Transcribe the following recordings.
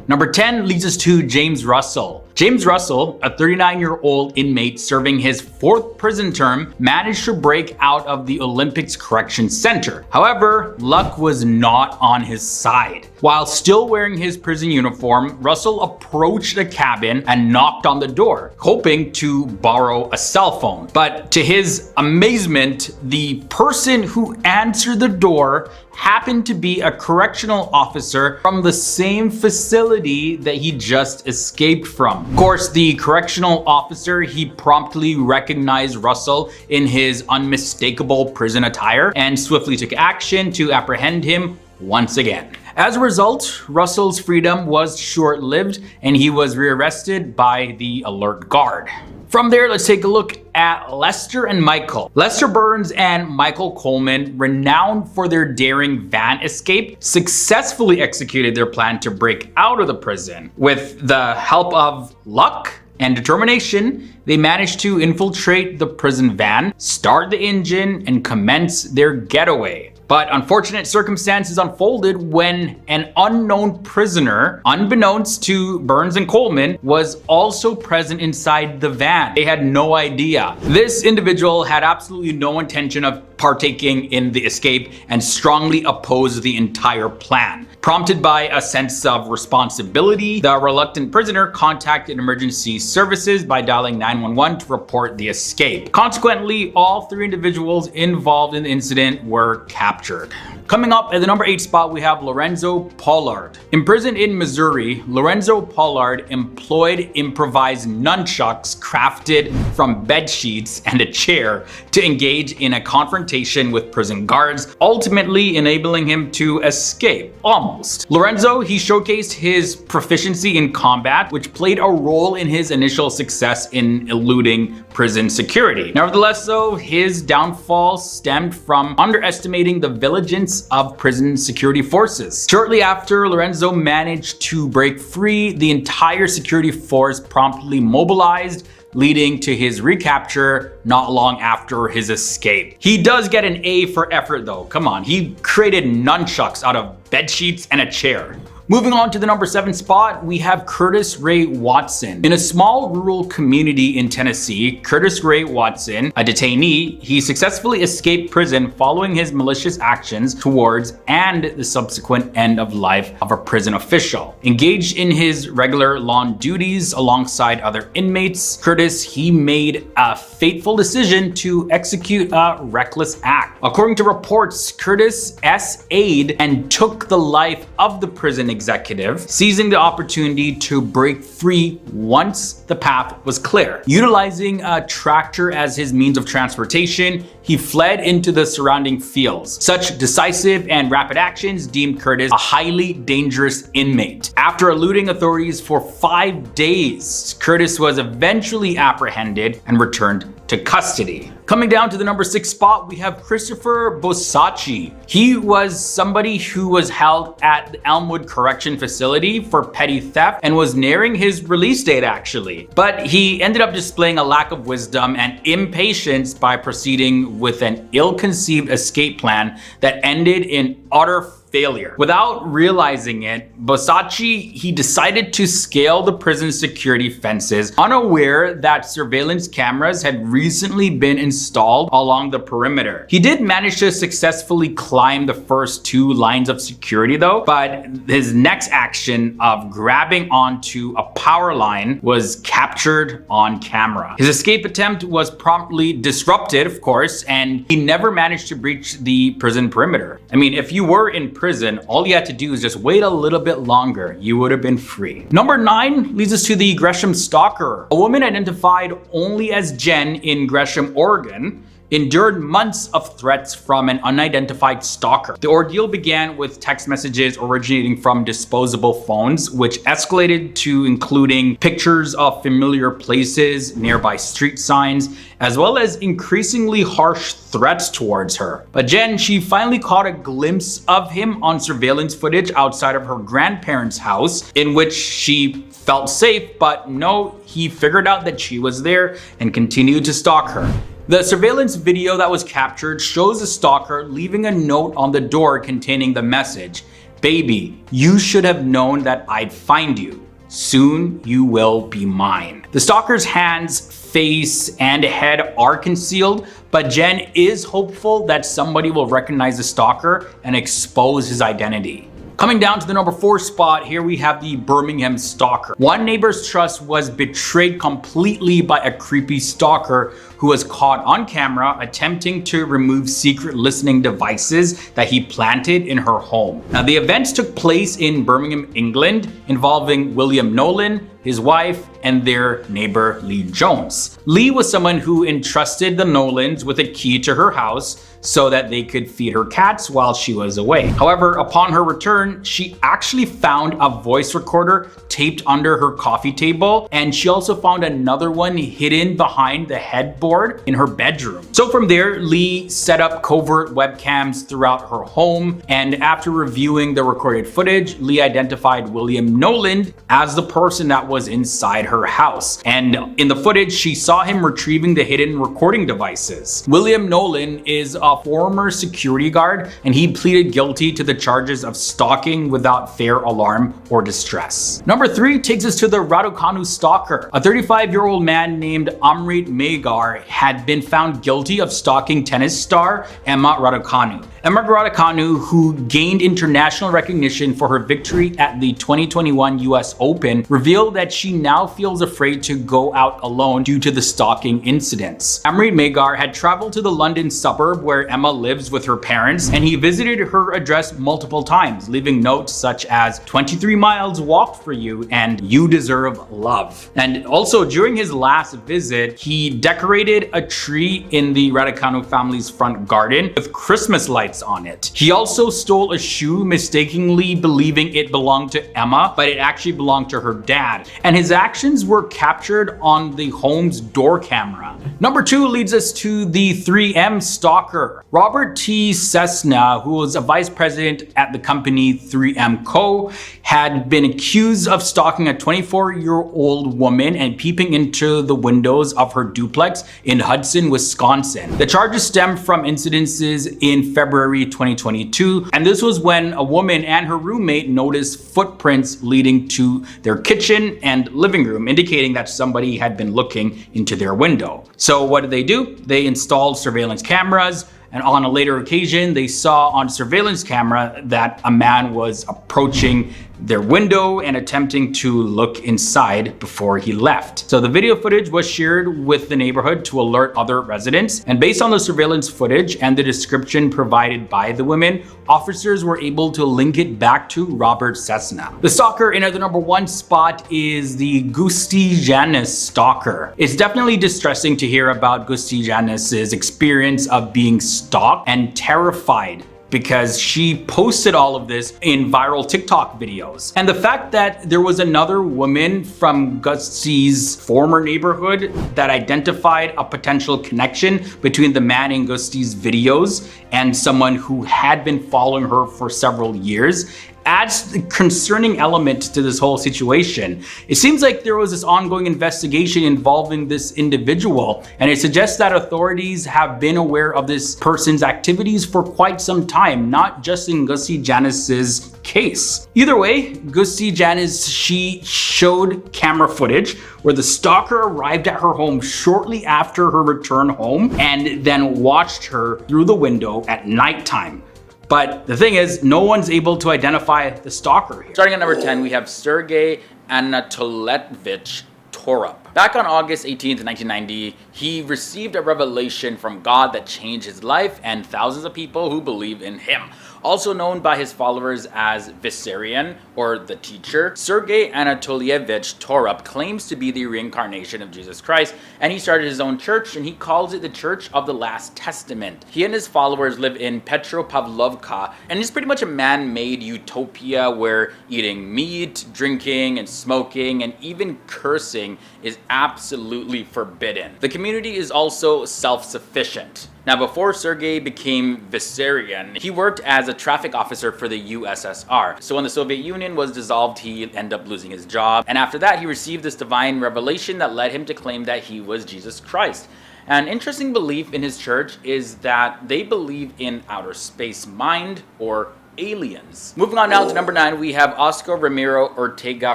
Number 10 leads us to James Russell. James Russell, a 39-year-old inmate serving his 4th prison term, managed to break out of the Olympics Correction Center. However, luck was not on his side. While still wearing his prison uniform, Russell approached the cabin and knocked on the door, hoping to borrow a cell phone. But to his amazement, the person who answered the door happened to be a correctional officer from the same facility that he just escaped from. Of course, the correctional officer, he promptly recognized Russell in his unmistakable prison attire and swiftly took action to apprehend him once again. As a result, Russell's freedom was short-lived and he was rearrested by the alert guard. From there, let's take a look at Lester and Michael. Lester Burns and Michael Coleman, renowned for their daring van escape, successfully executed their plan to break out of the prison. With the help of luck and determination, they managed to infiltrate the prison van, start the engine, and commence their getaway. But unfortunate circumstances unfolded when an unknown prisoner, unbeknownst to Burns and Coleman, was also present inside the van. They had no idea. This individual had absolutely no intention of partaking in the escape and strongly opposed the entire plan. Prompted by a sense of responsibility, the reluctant prisoner contacted emergency services by dialing 911 to report the escape. Consequently, all 3 individuals involved in the incident were captured. Coming up at the number 8 spot, we have Lorenzo Pollard. Imprisoned in Missouri, Lorenzo Pollard employed improvised nunchucks crafted from bed sheets and a chair to engage in a confrontation with prison guards, ultimately enabling him to escape. Almost. Lorenzo, he showcased his proficiency in combat, which played a role in his initial success in eluding prison security. Nevertheless, though, his downfall stemmed from underestimating the vigilance of prison security forces. Shortly after Lorenzo managed to break free, the entire security force promptly mobilized, leading to his recapture not long after his escape. He does get an A for effort though. Come on, he created nunchucks out of bed sheets and a chair. Moving on to the number 7 spot, we have Curtis Ray Watson. In a small rural community in Tennessee, Curtis Ray Watson, a detainee, he successfully escaped prison following his malicious actions towards and the subsequent end of life of a prison official. Engaged in his regular lawn duties alongside other inmates, Curtis, he made a fateful decision to execute a reckless act. According to reports, Curtis SA'd and took the life of the prison executive, seizing the opportunity to break free once the path was clear. Utilizing a tractor as his means of transportation, he fled into the surrounding fields. Such decisive and rapid actions deemed Curtis a highly dangerous inmate. After eluding authorities for 5 days, Curtis was eventually apprehended and returned to custody. Coming down to the number 6 spot, we have Christopher BOSCACCI. He was somebody who was held at the Elmwood Correction Facility for petty theft and was nearing his release date actually. But he ended up displaying a lack of wisdom and impatience by proceeding with an ill-conceived escape plan that ended in utter failure. Without realizing it, BOSCACCI, he decided to scale the prison security fences, unaware that surveillance cameras had recently been installed along the perimeter. He did manage to successfully climb the first 2 lines of security though, but his next action of grabbing onto a power line was captured on camera. His escape attempt was promptly disrupted, of course, and he never managed to breach the prison perimeter. I mean, if you were in prison, all you had to do is just wait a little bit longer. You would have been free. Number 9 leads us to the Gresham stalker. A woman identified only as Jen in Gresham, Oregon, endured months of threats from an unidentified stalker. The ordeal began with text messages originating from disposable phones, which escalated to including pictures of familiar places, nearby street signs, as well as increasingly harsh threats towards her. But Jen, she finally caught a glimpse of him on surveillance footage outside of her grandparents' house, in which she felt safe, but no, he figured out that she was there and continued to stalk her. The surveillance video that was captured shows the stalker leaving a note on the door containing the message, Baby, you should have known that I'd find you. Soon you will be mine. The stalker's hands, face, and head are concealed, but Jen is hopeful that somebody will recognize the stalker and expose his identity. Coming down to the number 4 spot, here we have the Birmingham stalker. One neighbor's trust was betrayed completely by a creepy stalker who was caught on camera attempting to remove secret listening devices that he planted in her home. Now, the events took place in Birmingham, England, involving William Nolan, his wife, and their neighbor Lee Jones. Lee was someone who entrusted the Nolans with a key to her house so that they could feed her cats while she was away. However, upon her return, she actually found a voice recorder taped under her coffee table, and she also found another one hidden behind the headboard in her bedroom. So from there, Lee set up covert webcams throughout her home, and after reviewing the recorded footage, Lee identified William Nolan as the person that was inside her house. And in the footage, she saw him retrieving the hidden recording devices. William Nolan is a former security guard, and he pleaded guilty to the charges of stalking without fair alarm or distress. Number 3 takes us to the RADUCANU stalker. A 35-year-old man named Amrit Megar had been found guilty of stalking tennis star Emma Raducanu. Emma Raducanu, who gained international recognition for her victory at the 2021 US Open, revealed that she now feels afraid to go out alone due to the stalking incidents. Amrit Megar had traveled to the London suburb where Emma lives with her parents, and he visited her address multiple times, leaving notes such as 23 miles walked for you and you deserve love. And also during his last visit, he decorated a tree in the Raducanu family's front garden with Christmas lights on it. He also stole a shoe, mistakenly believing it belonged to Emma, but it actually belonged to her dad. And his actions were captured on the home's door camera. Number 2 leads us to the 3M stalker. Robert T. Cessna, who was a vice president at the company 3M Co., had been accused of stalking a 24-year-old woman and peeping into the windows of her duplex in Hudson, Wisconsin. The charges stem from incidences in February 2022, and this was when a woman and her roommate noticed footprints leading to their kitchen and living room, indicating that somebody had been looking into their window. So what did they do? They installed surveillance cameras, and on a later occasion, they saw on surveillance camera that a man was approaching their window and attempting to look inside before he left. So the video footage was shared with the neighborhood to alert other residents. And based on the surveillance footage and the description provided by the women, officers were able to link it back to Robert Cessna. The stalker in at the number 1 spot is the GUSTE JANUS stalker. It's definitely distressing to hear about GUSTE JANUS's experience of being stalked and terrified, because she posted all of this in viral TikTok videos. And the fact that there was another woman from GUSTE's former neighborhood that identified a potential connection between the man in GUSTE's videos and someone who had been following her for several years adds the concerning element to this whole situation. It seems like there was this ongoing investigation involving this individual, and it suggests that authorities have been aware of this person's activities for quite some time, not just in GUSTE JANUS's case. Either way, GUSTE JANUS, she showed camera footage where the stalker arrived at her home shortly after her return home and then watched her through the window at nighttime. But the thing is, no one's able to identify the stalker here. Starting at number 10, we have Sergei Anatolievich Torup. Back on August 18th, 1990, he received a revelation from God that changed his life and thousands of people who believe in him. Also known by his followers as Vissarion, or the teacher, Sergei Anatolievich Torup claims to be the reincarnation of Jesus Christ, and he started his own church, and he calls it the Church of the Last Testament. He and his followers live in Petropavlovka, and it's pretty much a man-made utopia where eating meat, drinking, and smoking, and even cursing is absolutely forbidden. The community is also self-sufficient. Now, before Sergei became Vissarion, he worked as a traffic officer for the USSR. So when the Soviet Union was dissolved, he ended up losing his job. And after that, he received this divine revelation that led him to claim that he was Jesus Christ. An interesting belief in his church is that they believe in outer space mind, or aliens. Moving on now to number 9, we have Oscar Ramiro Ortega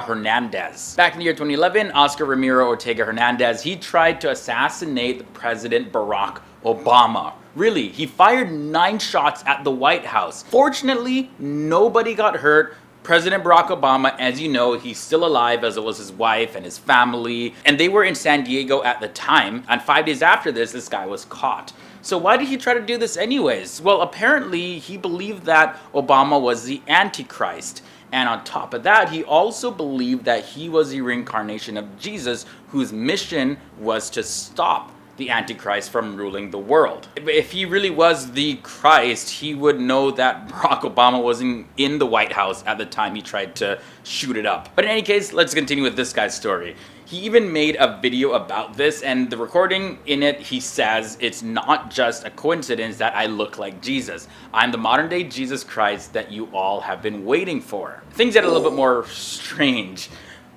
Hernandez. Back in the year 2011, Oscar Ramiro Ortega Hernandez, he tried to assassinate President Barack Obama. Really, he fired 9 shots at the White House. Fortunately, nobody got hurt. President Barack Obama, as you know, he's still alive, as well as his wife and his family, and they were in San Diego at the time, and 5 days after this guy was caught. So why did he try to do this anyways? Well, apparently he believed that Obama was the Antichrist. And on top of that, he also believed that he was the reincarnation of Jesus, whose mission was to stop the Antichrist from ruling the world. If he really was the Christ, he would know that Barack Obama wasn't in the White House at the time he tried to shoot it up. But in any case, let's continue with this guy's story. He even made a video about this, and the recording in it, he says, "It's not just a coincidence that I look like Jesus. I'm the modern day Jesus Christ that you all have been waiting for." Things get a little bit more strange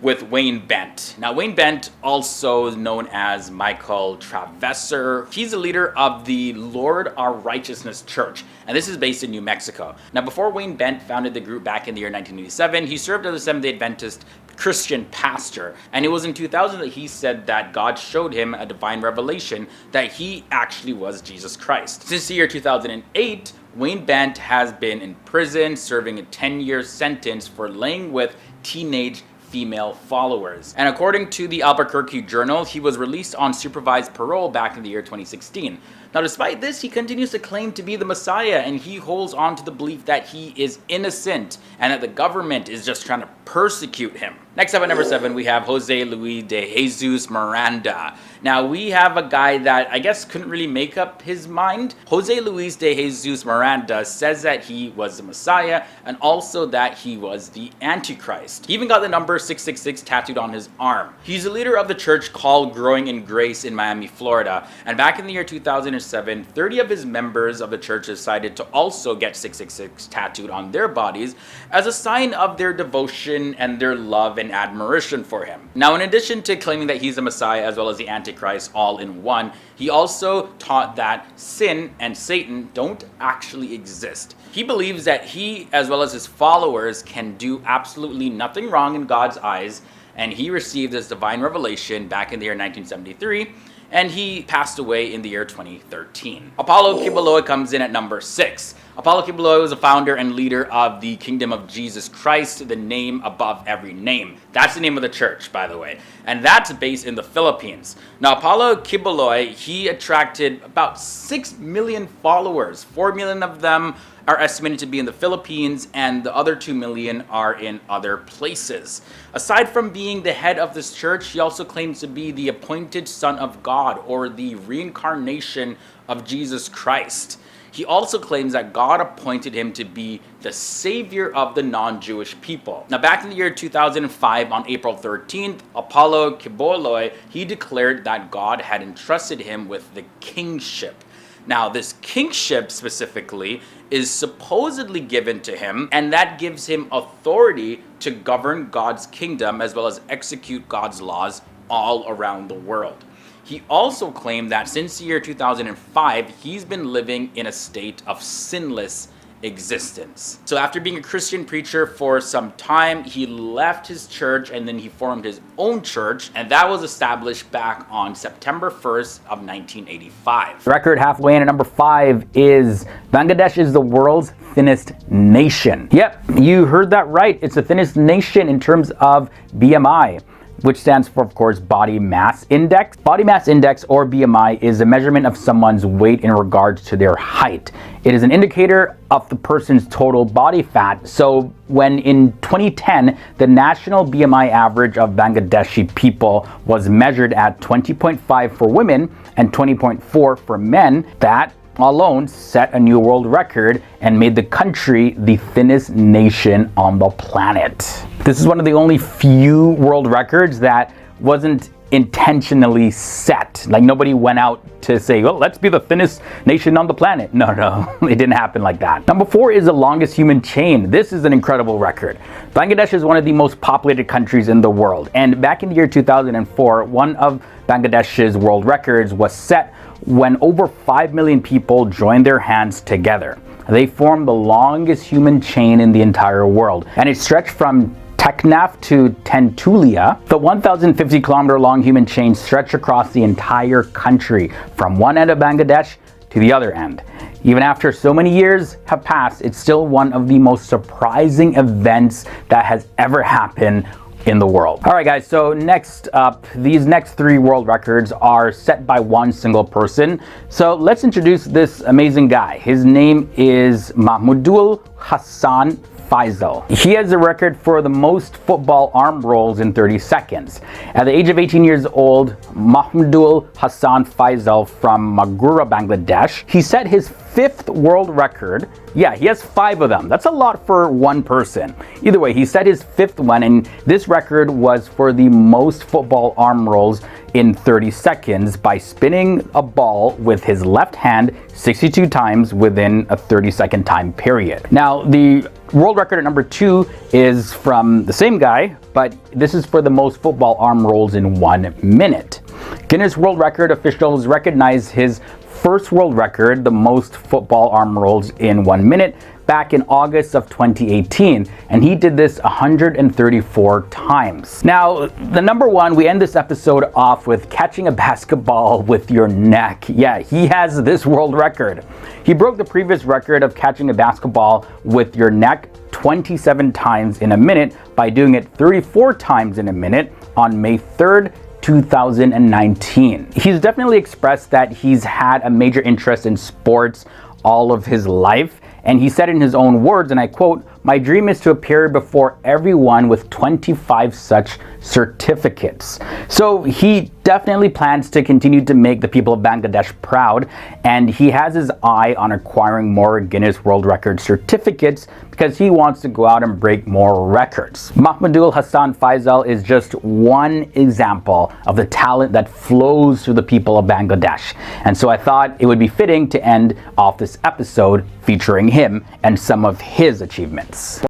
with Wayne Bent. Now, Wayne Bent, also known as Michael Travesser, he's the leader of the Lord Our Righteousness Church, and this is based in New Mexico. Now, before Wayne Bent founded the group back in the year 1987, he served as a Seventh-day Adventist Christian pastor, and it was in 2000 that he said that God showed him a divine revelation that he actually was Jesus Christ. Since the year 2008, Wayne Bent has been in prison, serving a 10-year sentence for laying with teenage female followers. And according to the Albuquerque Journal, he was released on supervised parole back in the year 2016. Now, despite this, he continues to claim to be the Messiah, and he holds on to the belief that he is innocent and that the government is just trying to persecute him. Next up at number 7, we have Jose Luis de Jesus Miranda. Now, we have a guy that I guess couldn't really make up his mind. Jose Luis de Jesus Miranda says that he was the Messiah and also that he was the Antichrist. He even got the number 666 tattooed on his arm. He's the leader of the church called Growing in Grace in Miami, Florida. And back in the year 2007, 30 of his members of the church decided to also get 666 tattooed on their bodies as a sign of their devotion and their love and admiration for him. Now, in addition to claiming that he's the Messiah as well as the Antichrist all in one, he also taught that sin and Satan don't actually exist. He believes that he, as well as his followers, can do absolutely nothing wrong in God's eyes, and he received this divine revelation back in the year 1973, and he passed away in the year 2013. Apollo Kibaloy comes in at number 6. Apollo Kibaloy was a founder and leader of the Kingdom of Jesus Christ, the name above every name. That's the name of the church, by the way. And that's based in the Philippines. Now, Apollo Kibaloy, he attracted about 6 million followers. 4 million of them are estimated to be in the Philippines, and the other 2 million are in other places. Aside from being the head of this church, he also claims to be the appointed Son of God, or the reincarnation of Jesus Christ. He also claims that God appointed him to be the savior of the non-Jewish people. Now, back in the year 2005, on April 13th, Apollo Kibaloy, he declared that God had entrusted him with the kingship. Now, this kingship specifically is supposedly given to him, and that gives him authority to govern God's kingdom as well as execute God's laws all around the world. He also claimed that since the year 2005, he's been living in a state of sinless existence. So after being a Christian preacher for some time, he left his church and then he formed his own church, and that was established back on September 1st of 1985. The record halfway in at number 5 is Bangladesh is the world's thinnest nation. Yep, you heard that right. It's the thinnest nation in terms of BMI, which stands for, of course, body mass index. Body mass index, or BMI, is a measurement of someone's weight in regards to their height. It is an indicator of the person's total body fat. So when in 2010, the national BMI average of Bangladeshi people was measured at 20.5 for women and 20.4 for men, that alone set a new world record and made the country the thinnest nation on the planet. This is one of the only few world records that wasn't intentionally set. Like, nobody went out to say, well, let's be the thinnest nation on the planet. No, it didn't happen like that. Number 4 is the longest human chain. This is an incredible record. Bangladesh is one of the most populated countries in the world. And back in the year 2004, one of Bangladesh's world records was set when over 5 million people joined their hands together. they form the longest human chain in the entire world, and it stretched from Teknaf to Tentulia. The 1,050-kilometer long human chain stretched across the entire country, from one end of Bangladesh to the other end. Even after so many years have passed, it's still one of the most surprising events that has ever happened in the world. Alright guys, so next up, these next 3 world records are set by one single person. So let's introduce this amazing guy. His name is Mahmudul Hassan Faisal. He has a record for the most football arm rolls in 30 seconds. At the age of 18 years old, Mahmudul Hassan Faisal from Magura, Bangladesh, he set his 5th world record. Yeah, he has 5 of them. That's a lot for one person. Either way, he set his 5th one, and this record was for the most football arm rolls in 30 seconds by spinning a ball with his left hand 62 times within a 30-second time period. Now, the world record at number 2 is from the same guy, but this is for the most football arm rolls in 1 minute. Guinness World Record officials recognize his first world record, the most football arm rolls in 1 minute, back in August of 2018, and he did this 134 times. Now, the number 1, we end this episode off with catching a basketball with your neck. Yeah, he has this world record. He broke the previous record of catching a basketball with your neck 27 times in a minute by doing it 34 times in a minute on May 3rd, 2019. He's definitely expressed that he's had a major interest in sports all of his life, and he said in his own words, and I quote, "My dream is to appear before everyone with 25 such certificates." So he definitely plans to continue to make the people of Bangladesh proud, and he has his eye on acquiring more Guinness World Record certificates because he wants to go out and break more records. Mahmudul Hassan Faisal is just one example of the talent that flows through the people of Bangladesh, and so I thought it would be fitting to end off this episode featuring him and some of his achievements.